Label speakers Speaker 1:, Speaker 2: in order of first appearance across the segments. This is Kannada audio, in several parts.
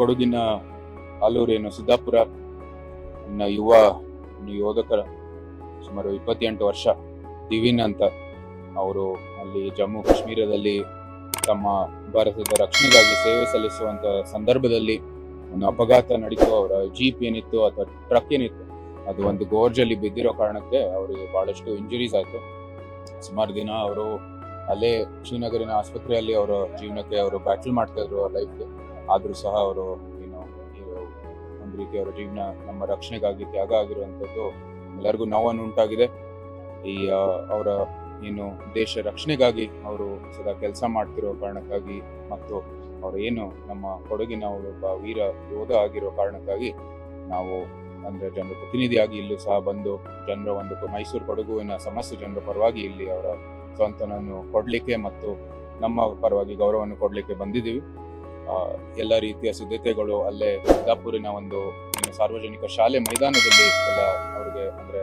Speaker 1: ಕೊಡಗಿನ ಆಲೂರೇನು ಸಿದ್ದಾಪುರ ಯುವ ಯೋಧಕರ ಸುಮಾರು 28 ವರ್ಷ ದಿವಿನ್ ಅಂತ ಅವರು ಅಲ್ಲಿ ಜಮ್ಮು ಕಾಶ್ಮೀರದಲ್ಲಿ ತಮ್ಮ ಭಾರತದ ರಕ್ಷಣೆಗಾಗಿ ಸೇವೆ ಸಲ್ಲಿಸುವಂತ ಸಂದರ್ಭದಲ್ಲಿ ಒಂದು ಅಪಘಾತ ನಡೀತು. ಅವರ ಜೀಪ್ ಏನಿತ್ತು ಅಥವಾ ಟ್ರಕ್ ಏನಿತ್ತು ಅದು ಒಂದು ಗೋರ್ಜಲ್ಲಿ ಬಿದ್ದಿರೋ ಕಾರಣಕ್ಕೆ ಅವರಿಗೆ ಬಹಳಷ್ಟು ಇಂಜುರೀಸ್ ಆಯ್ತು. ಸುಮಾರು ದಿನ ಅವರು ಅಲ್ಲೇ ಶ್ರೀನಗರಿನ ಆಸ್ಪತ್ರೆಯಲ್ಲಿ ಅವರ ಜೀವನಕ್ಕೆ ಅವರು ಬ್ಯಾಟಲ್ ಮಾಡ್ತಾ ಇದ್ರು ಲೈಫ್ಗೆ. ಆದ್ರೂ ಸಹ ಅವರು ಒಂದು ರೀತಿ ಅವರ ಜೀವನ ನಮ್ಮ ರಕ್ಷಣೆಗಾಗಿ ತ್ಯಾಗ ಆಗಿರುವಂತದ್ದು ಎಲ್ಲರಿಗೂ ನೋವನ್ನು ಉಂಟಾಗಿದೆ. ಈ ಅವರ ಏನು ದೇಶ ರಕ್ಷಣೆಗಾಗಿ ಅವರು ಸದಾ ಕೆಲಸ ಮಾಡ್ತಿರೋ ಕಾರಣಕ್ಕಾಗಿ ಮತ್ತು ಅವರು ಏನು ನಮ್ಮ ಕೊಡಗಿನ ಒಬ್ಬ ವೀರ ಯೋಧ ಆಗಿರೋ ಕಾರಣಕ್ಕಾಗಿ ನಾವು ಅಂದ್ರೆ ಜನರ ಪ್ರತಿನಿಧಿಯಾಗಿ ಇಲ್ಲೂ ಸಹ ಬಂದು ಜನರ ಒಂದು ಮೈಸೂರು ಕೊಡಗುವಿನ ಸಮಸ್ತ ಜನರ ಪರವಾಗಿ ಇಲ್ಲಿ ಅವರ ಸ್ವಂತನನ್ನು ಕೊಡ್ಲಿಕ್ಕೆ ಮತ್ತು ನಮ್ಮ ಪರವಾಗಿ ಗೌರವವನ್ನು ಕೊಡ್ಲಿಕ್ಕೆ ಬಂದಿದ್ದೀವಿ. ಎಲ್ಲ ರೀತಿಯ ಸಿದ್ಧತೆಗಳು ಅಲ್ಲೇ ಸಿದ್ದಾಪುರಿನ ಒಂದು ಸಾರ್ವಜನಿಕ ಶಾಲೆ ಮೈದಾನದಲ್ಲಿ ಎಲ್ಲ ಅವ್ರಿಗೆ ಅಂದ್ರೆ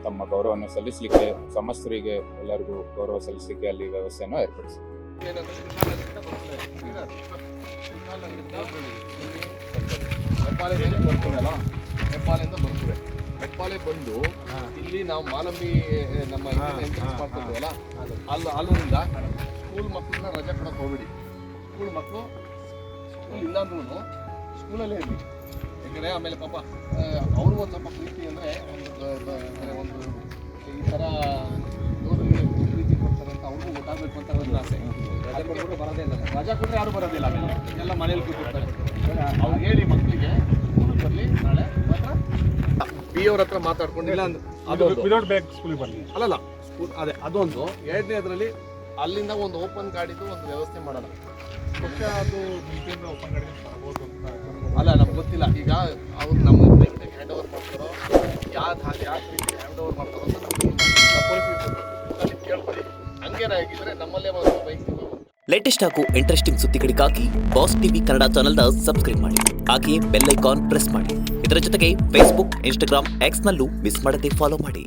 Speaker 1: ತಮ್ಮ ಗೌರವವನ್ನು ಸಲ್ಲಿಸಲಿಕ್ಕೆ ಸಮಸ್ತರಿಗೆ ಎಲ್ಲರಿಗೂ ಗೌರವ ಸಲ್ಲಿಸಲಿಕ್ಕೆ ಅಲ್ಲಿ ವ್ಯವಸ್ಥೆಯನ್ನು ಏರ್ಪಡಿಸಿ
Speaker 2: ಹೆಬ್ಬಾಲೆಯಿಂದ ಬರ್ತದೆ. ಹೆಬ್ಬಾಲೆ ಬಂದು ಇಲ್ಲಿ ನಾವು ಮಾಲಂಬಿ ನಮ್ಮ ಮಾಡ್ತಿದ್ವಲ್ಲ ಅಲ್ಲಿಂದ ಸ್ಕೂಲ್ ಮಕ್ಕಳನ್ನ ರಜೆ ಕೊಡಕ್ಕೆ ಹೋಗ್ಬಿಡಿ. ಸ್ಕೂಲ್ ಮಕ್ಕಳು ಸ್ಕೂಲ್ ಇಲ್ಲಾಂದ್ರೂ ಸ್ಕೂಲಲ್ಲೇ ಇರಲಿ. ಯಾಕಂದರೆ ಆಮೇಲೆ ಪಾಪ ಅವ್ರಿಗೂ ಒಂದು ಸ್ವಲ್ಪ ಪ್ರೀತಿ ಅಂದರೆ ಒಂದು ಈ ಥರ ಯೋಧರಿಗೆ ಪ್ರೀತಿ ಕೊಡ್ತಾರೆ ಅಂತ ಅವ್ರಿಗೂ ಗೊತ್ತಾಗಬೇಕು ಅಂತ ಒಂದು ಆಸೆ. ಬರೋದೇ ಇಲ್ಲ, ರಜಾ ಕೊಟ್ಟರೆ ಯಾರು ಬರೋದಿಲ್ಲ, ಎಲ್ಲ ಮನೇಲಿ ಕೂತಿರ್ತಾರೆ. ಅವ್ರು ಹೇಳಿ ಮಕ್ಕಳಿಗೆ ಸ್ಕೂಲಿಗೆ ಬರಲಿ ನಾಳೆ ಮಾತ್ರ ಬಿ ಅವ್ರ ಹತ್ರ ಮಾತಾಡ್ಕೊಂಡಿಲ್ಲ ಸ್ಕೂಲಿಗೆ ಬರಲಿ ಅಲ್ಲಲ್ಲ ಸ್ಕೂಲ್ ಅದೇ ಅದೊಂದು. ಎರಡನೇದ್ರಲ್ಲಿ ಅಲ್ಲಿಂದ ಒಂದು ಓಪನ್ ಗಾಡಿದು ಒಂದು ವ್ಯವಸ್ಥೆ ಮಾಡೋಣ. ಪಕ್ಷ ಅದು ಓಪನ್ ಗಾಡಿ ಅಲ್ಲ ನಮ್ಗೆ ಗೊತ್ತಿಲ್ಲ. ಈಗ ಅವ್ರು ನಮ್ಮ ಹ್ಯಾಂಡ್ ಓವರ್ ಮಾಡ್ತಾರೋ ಯಾವ ರೀತಿ ಹ್ಯಾಂಡ್ ಓವರ್ ಮಾಡ್ತಾರೋ ಅಂತ ನಮ್ಗೆ ಕೇಳ್ಕೊಳ್ಳಿ. ಹಂಗೇನಾಗಿದ್ರೆ ನಮ್ಮಲ್ಲೇ ಒಂದು ಬೈಕ್.
Speaker 3: ಲೇಟೆಸ್ಟ್ ಹಾಗೂ ಇಂಟ್ರೆಸ್ಟಿಂಗ್ ಸುದ್ದಿಗಳಿಗಾಗಿ ಬಾಸ್ ಟಿವಿ ಕನ್ನಡ ಚಾನೆಲ್ನ ಸಬ್ಸ್ಕ್ರೈಬ್ ಮಾಡಿ. ಹಾಗೆಯೇ ಬೆಲ್ ಐಕಾನ್ ಪ್ರೆಸ್ ಮಾಡಿ. ಇದರ ಜೊತೆಗೆ ಫೇಸ್ಬುಕ್, ಇನ್ಸ್ಟಾಗ್ರಾಮ್, ಎಕ್ಸ್ನಲ್ಲೂ ಮಿಸ್ ಮಾಡದೆ ಫಾಲೋ ಮಾಡಿ.